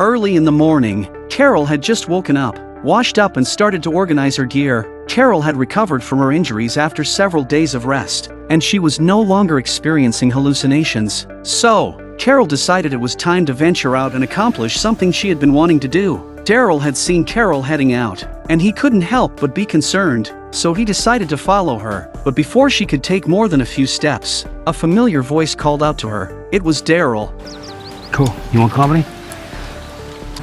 Early in the morning, Carol had just woken up, washed up and started to organize her gear. Carol had recovered from her injuries after several days of rest, and she was no longer experiencing hallucinations. So, Carol decided it was time to venture out and accomplish something she had been wanting to do. Daryl had seen Carol heading out, and he couldn't help but be concerned, so he decided to follow her. But before she could take more than a few steps, a familiar voice called out to her. It was Daryl. Cool. You want company?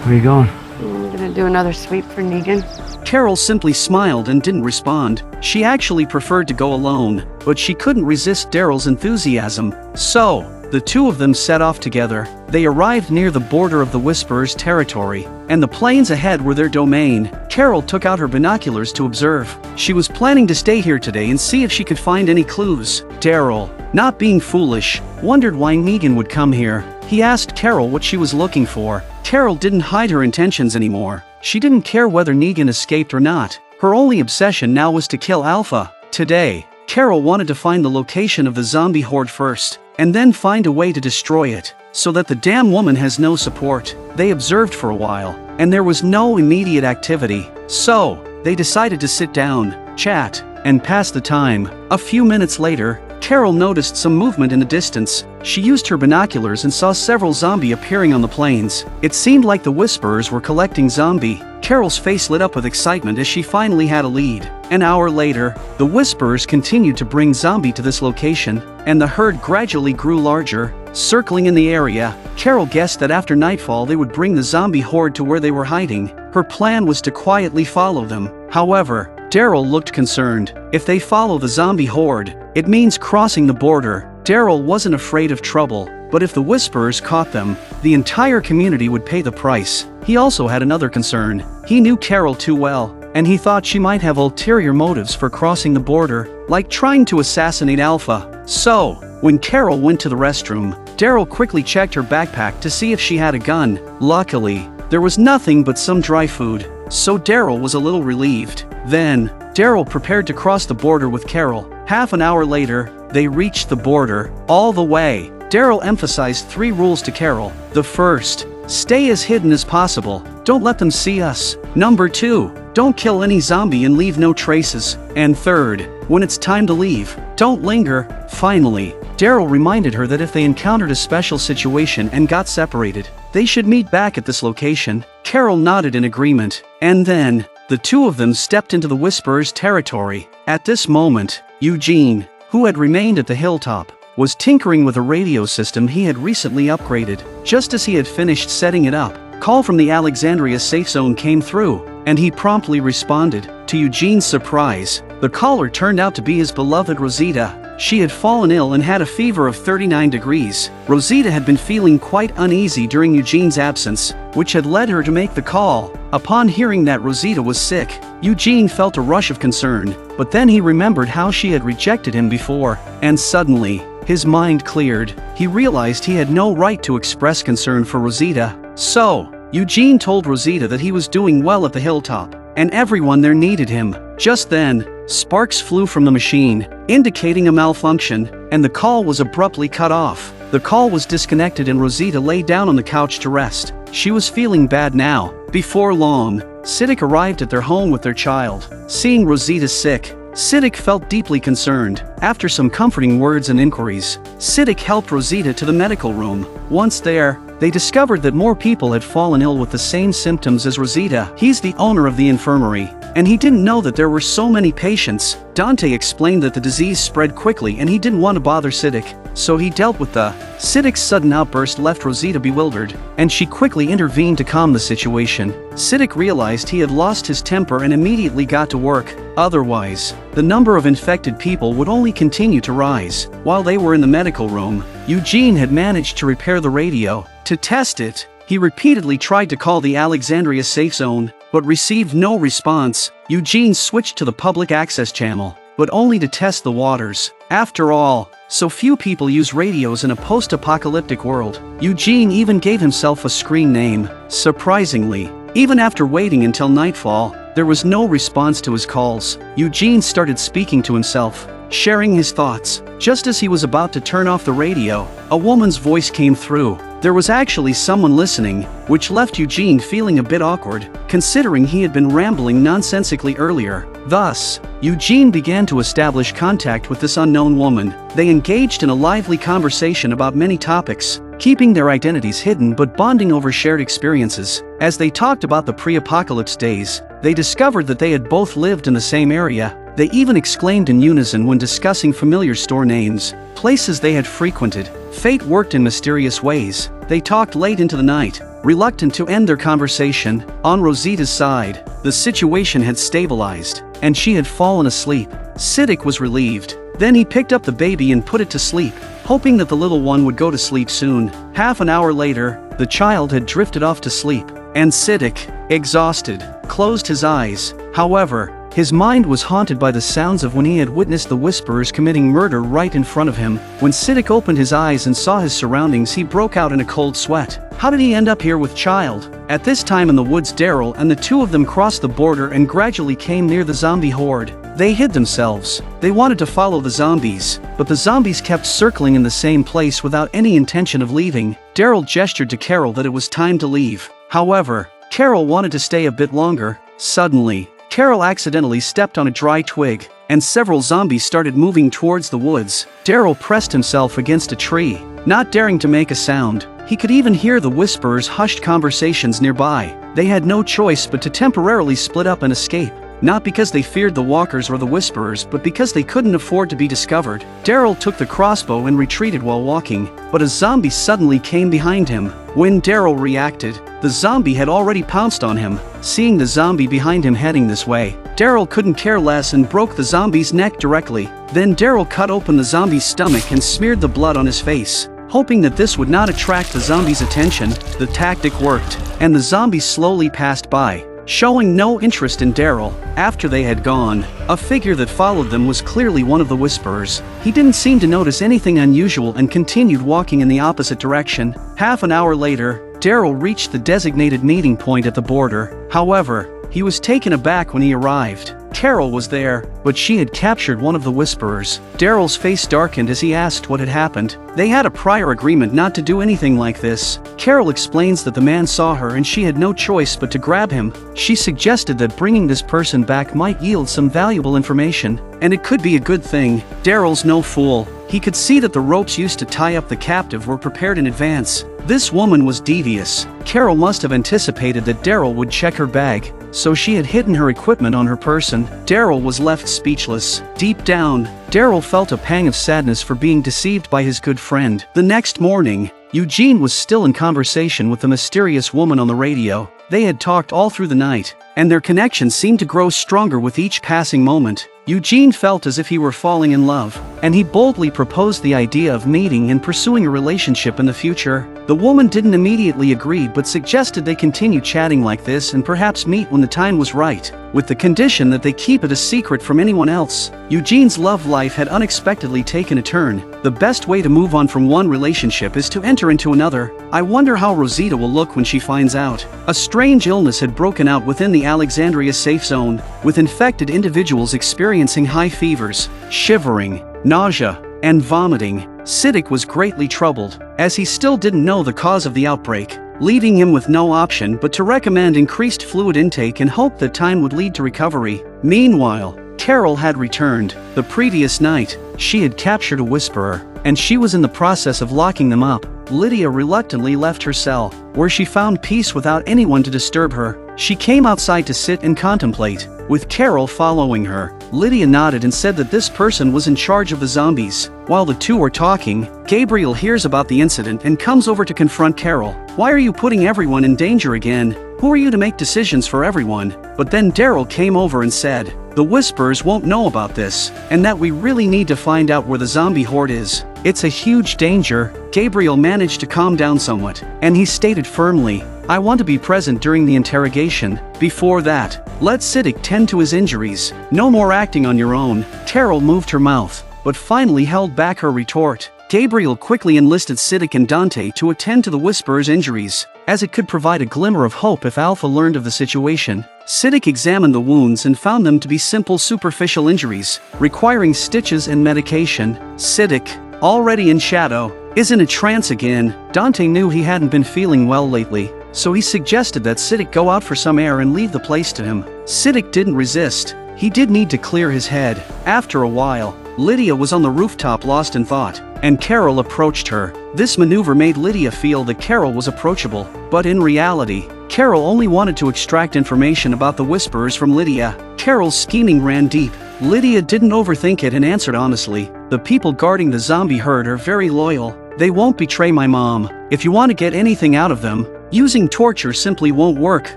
Where are you going? I'm gonna do another sweep for Negan. Carol simply smiled and didn't respond. She actually preferred to go alone, but she couldn't resist Daryl's enthusiasm. So, the two of them set off together. They arrived near the border of the Whisperers' territory, and the plains ahead were their domain. Carol took out her binoculars to observe. She was planning to stay here today and see if she could find any clues. Daryl, not being foolish, wondered why Negan would come here. He asked Carol what she was looking for. Carol didn't hide her intentions anymore. She didn't care whether Negan escaped or not. Her only obsession now was to kill Alpha. Today, Carol wanted to find the location of the zombie horde first, and then find a way to destroy it, so that the damn woman has no support. They observed for a while, and there was no immediate activity. So, they decided to sit down, chat, and pass the time. A few minutes later, Carol noticed some movement in the distance. She used her binoculars and saw several zombies appearing on the plains. It seemed like the Whisperers were collecting zombies. Carol's face lit up with excitement as she finally had a lead. An hour later, the Whisperers continued to bring zombies to this location, and the herd gradually grew larger, circling in the area. Carol guessed that after nightfall they would bring the zombie horde to where they were hiding. Her plan was to quietly follow them. However, Daryl looked concerned. If they follow the zombie horde, it means crossing the border. Daryl wasn't afraid of trouble, but if the Whisperers caught them, the entire community would pay the price. He also had another concern. He knew Carol too well, and he thought she might have ulterior motives for crossing the border, like trying to assassinate Alpha. So, when Carol went to the restroom, Daryl quickly checked her backpack to see if she had a gun. Luckily, there was nothing but some dry food, so Daryl was a little relieved. Then, Daryl prepared to cross the border with Carol. Half an hour later, they reached the border. All the way, Daryl emphasized 3 rules to Carol. The first, stay as hidden as possible. Don't let them see us. Number 2, don't kill any zombie and leave no traces. And third, when it's time to leave, don't linger. Finally, Daryl reminded her that if they encountered a special situation and got separated, they should meet back at this location. Carol nodded in agreement, and then, the two of them stepped into the Whisperers' territory. At this moment, Eugene, who had remained at the hilltop, was tinkering with a radio system he had recently upgraded. Just as he had finished setting it up, a call from the Alexandria safe zone came through, and he promptly responded. To Eugene's surprise, the caller turned out to be his beloved Rosita. She had fallen ill and had a fever of 39 degrees. Rosita had been feeling quite uneasy during Eugene's absence, which had led her to make the call. Upon hearing that Rosita was sick, Eugene felt a rush of concern, but then he remembered how she had rejected him before, and suddenly, his mind cleared. He realized he had no right to express concern for Rosita. So, Eugene told Rosita that he was doing well at the hilltop, and everyone there needed him. Just then, sparks flew from the machine, indicating a malfunction, and the call was abruptly cut off. The call was disconnected and Rosita lay down on the couch to rest. She was feeling bad now. Before long, Siddiq arrived at their home with their child. Seeing Rosita sick, Siddiq felt deeply concerned. After some comforting words and inquiries, Siddiq helped Rosita to the medical room. Once there, they discovered that more people had fallen ill with the same symptoms as Rosita. He's the owner of the infirmary, and he didn't know that there were so many patients. Dante explained that the disease spread quickly and he didn't want to bother Siddiq, so he dealt with the. Siddiq's sudden outburst left Rosita bewildered, and she quickly intervened to calm the situation. Siddiq realized he had lost his temper and immediately got to work. Otherwise, the number of infected people would only continue to rise. While they were in the medical room, Eugene had managed to repair the radio. To test it, he repeatedly tried to call the Alexandria safe zone, but received no response. Eugene switched to the public access channel, but only to test the waters. After all, so few people use radios in a post-apocalyptic world. Eugene even gave himself a screen name. Surprisingly, even after waiting until nightfall, there was no response to his calls. Eugene started speaking to himself, sharing his thoughts. Just as he was about to turn off the radio, a woman's voice came through. there was actually someone listening, which left Eugene feeling a bit awkward, considering he had been rambling nonsensically earlier. Thus, Eugene began to establish contact with this unknown woman. They engaged in a lively conversation about many topics, keeping their identities hidden but bonding over shared experiences. As they talked about the pre-apocalypse days, they discovered that they had both lived in the same area. They even exclaimed in unison when discussing familiar store names, places they had frequented. Fate worked in mysterious ways. They talked late into the night, reluctant to end their conversation. On Rosita's side, the situation had stabilized, and she had fallen asleep. Siddiq was relieved. Then he picked up the baby and put it to sleep, hoping that the little one would go to sleep soon. Half an hour later, the child had drifted off to sleep, and Siddiq, exhausted, closed his eyes. However, his mind was haunted by the sounds of when he had witnessed the Whisperers committing murder right in front of him. When Siddiq opened his eyes and saw his surroundings, he broke out in a cold sweat. How did he end up here with child? At this time in the woods, Daryl and the two of them crossed the border and gradually came near the zombie horde. They hid themselves. They wanted to follow the zombies, but the zombies kept circling in the same place without any intention of leaving. Daryl gestured to Carol that it was time to leave. However, Carol wanted to stay a bit longer. Suddenly, Carol accidentally stepped on a dry twig, and several zombies started moving towards the woods. Daryl pressed himself against a tree, not daring to make a sound. He could even hear the Whisperers' hushed conversations nearby. They had no choice but to temporarily split up and escape. Not because they feared the walkers or the Whisperers, but because they couldn't afford to be discovered. Daryl took the crossbow and retreated while walking, but a zombie suddenly came behind him. When Daryl reacted, the zombie had already pounced on him. Seeing the zombie behind him heading this way, Daryl couldn't care less and broke the zombie's neck directly. Then Daryl cut open the zombie's stomach and smeared the blood on his face. Hoping that this would not attract the zombie's attention, the tactic worked, and the zombies slowly passed by, showing no interest in Daryl. After they had gone, a figure that followed them was clearly one of the Whisperers. He didn't seem to notice anything unusual and continued walking in the opposite direction. Half an hour later, Daryl reached the designated meeting point at the border. However, he was taken aback when he arrived. Carol was there, but she had captured one of the Whisperers. Daryl's face darkened as he asked what had happened. They had a prior agreement not to do anything like this. Carol explains that the man saw her and she had no choice but to grab him. She suggested that bringing this person back might yield some valuable information, and it could be a good thing. Daryl's no fool. He could see that the ropes used to tie up the captive were prepared in advance. This woman was devious. Carol must have anticipated that Daryl would check her bag, so she had hidden her equipment on her person. Daryl was left speechless. Deep down, Daryl felt a pang of sadness for being deceived by his good friend. The next morning, Eugene was still in conversation with the mysterious woman on the radio. They had talked all through the night, and their connection seemed to grow stronger with each passing moment. Eugene felt as if he were falling in love, and he boldly proposed the idea of meeting and pursuing a relationship in the future. The woman didn't immediately agree but suggested they continue chatting like this and perhaps meet when the time was right, with the condition that they keep it a secret from anyone else. Eugene's love life had unexpectedly taken a turn. The best way to move on from one relationship is to enter into another. I wonder how Rosita will look when she finds out. A strange illness had broken out within the Alexandria safe zone, with infected individuals experiencing high fevers, shivering, nausea, and vomiting. Siddiq was greatly troubled, as he still didn't know the cause of the outbreak, leaving him with no option but to recommend increased fluid intake and hope that time would lead to recovery. Meanwhile, Carol had returned. The previous night, she had captured a Whisperer, and she was in the process of locking them up. Lydia reluctantly left her cell, where she found peace without anyone to disturb her. She came outside to sit and contemplate, with Carol following her. Lydia nodded and said that this person was in charge of the zombies. While the two were talking, Gabriel hears about the incident and comes over to confront Carol. "Why are you putting everyone in danger again? Who are you to make decisions for everyone?" But then Daryl came over and said, "The Whisperers won't know about this, and that we really need to find out where the zombie horde is. It's a huge danger." Gabriel managed to calm down somewhat, and he stated firmly, "I want to be present during the interrogation. Before that, let Siddiq tend to his injuries. No more acting on your own." Carol moved her mouth, but finally held back her retort. Gabriel quickly enlisted Siddiq and Dante to attend to the Whisperer's injuries, as it could provide a glimmer of hope if Alpha learned of the situation. Siddiq examined the wounds and found them to be simple superficial injuries, requiring stitches and medication. Siddiq, already in shadow, is in a trance again. Dante knew he hadn't been feeling well lately, so he suggested that Siddiq go out for some air and leave the place to him. Siddiq didn't resist. He did need to clear his head. After a while, Lydia was on the rooftop lost in thought, and Carol approached her. This maneuver made Lydia feel that Carol was approachable, but in reality, Carol only wanted to extract information about the Whisperers from Lydia. Carol's scheming ran deep. Lydia didn't overthink it and answered honestly, "The people guarding the zombie herd are very loyal. They won't betray my mom. If you want to get anything out of them, using torture simply won't work.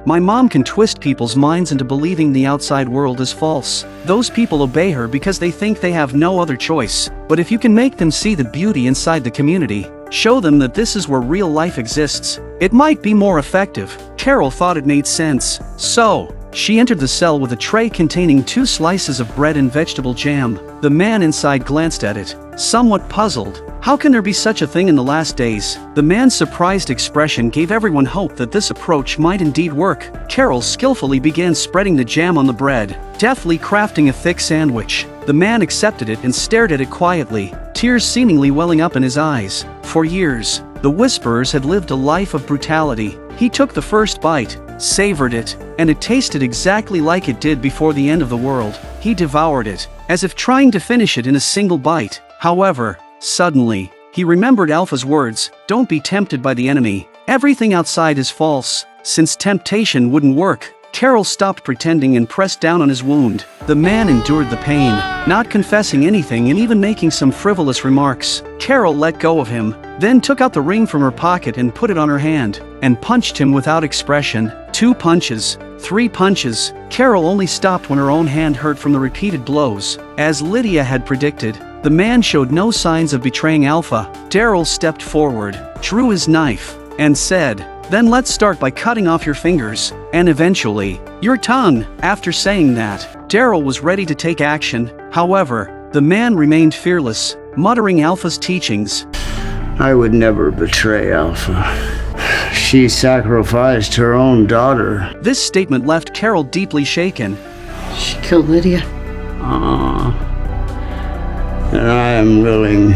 My mom can twist people's minds into believing the outside world is false. Those people obey her because they think they have no other choice. But if you can make them see the beauty inside the community, show them that this is where real life exists, it might be more effective." Carol thought it made sense. So, she entered the cell with a tray containing 2 slices of bread and vegetable jam. The man inside glanced at it, somewhat puzzled. How can there be such a thing in the last days? The man's surprised expression gave everyone hope that this approach might indeed work. Carol skillfully began spreading the jam on the bread, deftly crafting a thick sandwich. The man accepted it and stared at it quietly, tears seemingly welling up in his eyes. For years, the Whisperers had lived a life of brutality. He took the first bite, savored it, and it tasted exactly like it did before the end of the world. He devoured it, as if trying to finish it in a single bite. However, suddenly, he remembered Alpha's words, "Don't be tempted by the enemy. Everything outside is false." Since temptation wouldn't work, Carol stopped pretending and pressed down on his wound. The man endured the pain, not confessing anything and even making some frivolous remarks. Carol let go of him, then took out the ring from her pocket and put it on her hand, and punched him without expression. 2 punches, 3 punches. Carol only stopped when her own hand hurt from the repeated blows. As Lydia had predicted, the man showed no signs of betraying Alpha. Daryl stepped forward, drew his knife, and said, "Then let's start by cutting off your fingers, and eventually, your tongue." After saying that, Daryl was ready to take action. However, the man remained fearless, muttering Alpha's teachings. "I would never betray Alpha. She sacrificed her own daughter." This statement left Carol deeply shaken. She killed Lydia. And I am willing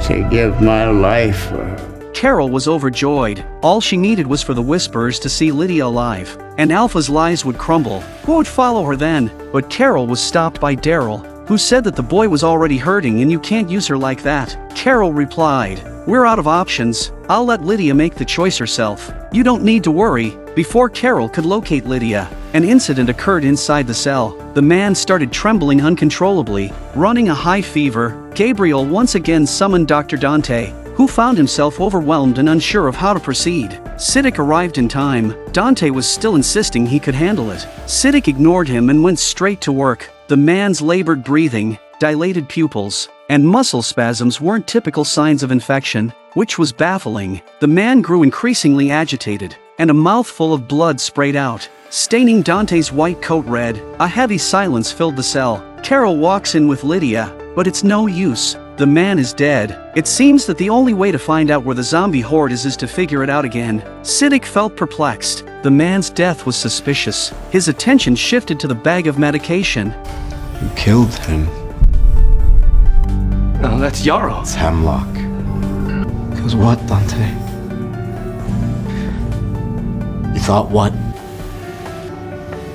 to give my life for her. Carol was overjoyed. All she needed was for the Whisperers to see Lydia alive, and Alpha's lies would crumble. Who would follow her then? But Carol was stopped by Daryl, who said that the boy was already hurting and you can't use her like that. Carol replied, "We're out of options. I'll let Lydia make the choice herself. You don't need to worry." Before Carol could locate Lydia, an incident occurred inside the cell. The man started trembling uncontrollably, running a high fever. Gabriel once again summoned Dr. Dante, who found himself overwhelmed and unsure of how to proceed. Siddiq arrived in time. Dante was still insisting he could handle it. Siddiq ignored him and went straight to work. The man's labored breathing, dilated pupils, and muscle spasms weren't typical signs of infection, which was baffling. The man grew increasingly agitated, and a mouthful of blood sprayed out, staining Dante's white coat red. A heavy silence filled the cell. Carol walks in with Lydia, but it's no use. The man is dead. It seems that the only way to find out where the zombie horde is to figure it out again. Siddiq felt perplexed. The man's death was suspicious. His attention shifted to the bag of medication. You killed him. No, that's Yarrow. It's Hemlock. Because what, Dante? You thought what?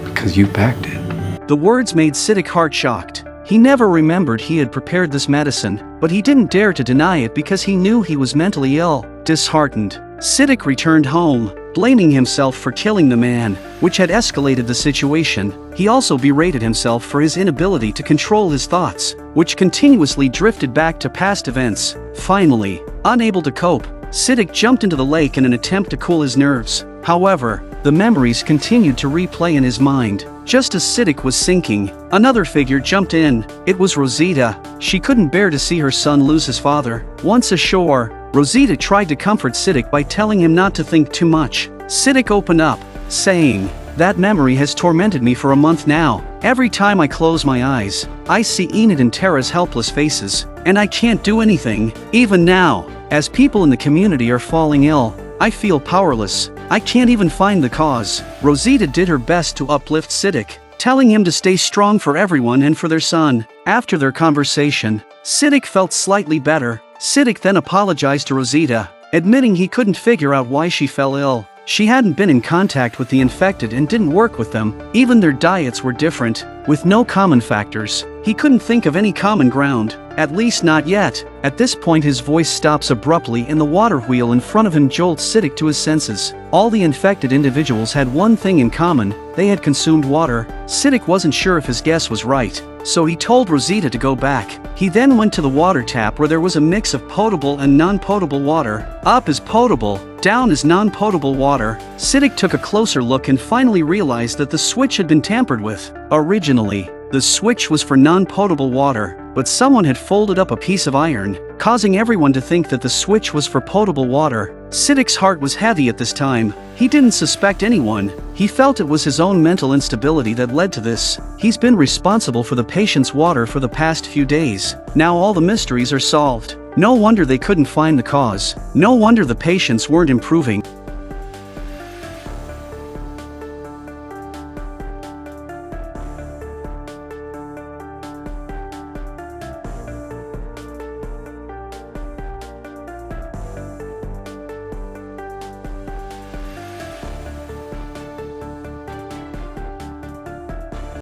Because you packed it. The words made Siddiq heart-shocked. He never remembered he had prepared this medicine, but he didn't dare to deny it because he knew he was mentally ill. Disheartened, Siddiq returned home, blaming himself for killing the man, which had escalated the situation. He also berated himself for his inability to control his thoughts, which continuously drifted back to past events. Finally, unable to cope, Siddiq jumped into the lake in an attempt to cool his nerves. However, the memories continued to replay in his mind. Just as Siddiq was sinking, another figure jumped in. It was Rosita. She couldn't bear to see her son lose his father. Once ashore, Rosita tried to comfort Siddiq by telling him not to think too much. Siddiq opened up, saying, "That memory has tormented me for a month now. Every time I close my eyes, I see Enid and Tara's helpless faces, and I can't do anything. Even now, as people in the community are falling ill, I feel powerless. I can't even find the cause." Rosita did her best to uplift Siddiq, telling him to stay strong for everyone and for their son. After their conversation, Siddiq felt slightly better. Siddiq then apologized to Rosita, admitting he couldn't figure out why she fell ill. She hadn't been in contact with the infected and didn't work with them, even their diets were different, with no common factors. He couldn't think of any common ground, at least not yet. At this point his voice stops abruptly and the water wheel in front of him jolts Siddiq to his senses. All the infected individuals had one thing in common, they had consumed water. Siddiq wasn't sure if his guess was right, so he told Rosita to go back. He then went to the water tap where there was a mix of potable and non-potable water. Up is potable, down is non-potable water. Siddiq took a closer look and finally realized that the switch had been tampered with. Originally, the switch was for non-potable water, but someone had folded up a piece of iron, causing everyone to think that the switch was for potable water. Siddiq's heart was heavy at this time. He didn't suspect anyone. He felt it was his own mental instability that led to this. He's been responsible for the patient's water for the past few days. Now all the mysteries are solved. No wonder they couldn't find the cause. No wonder the patients weren't improving.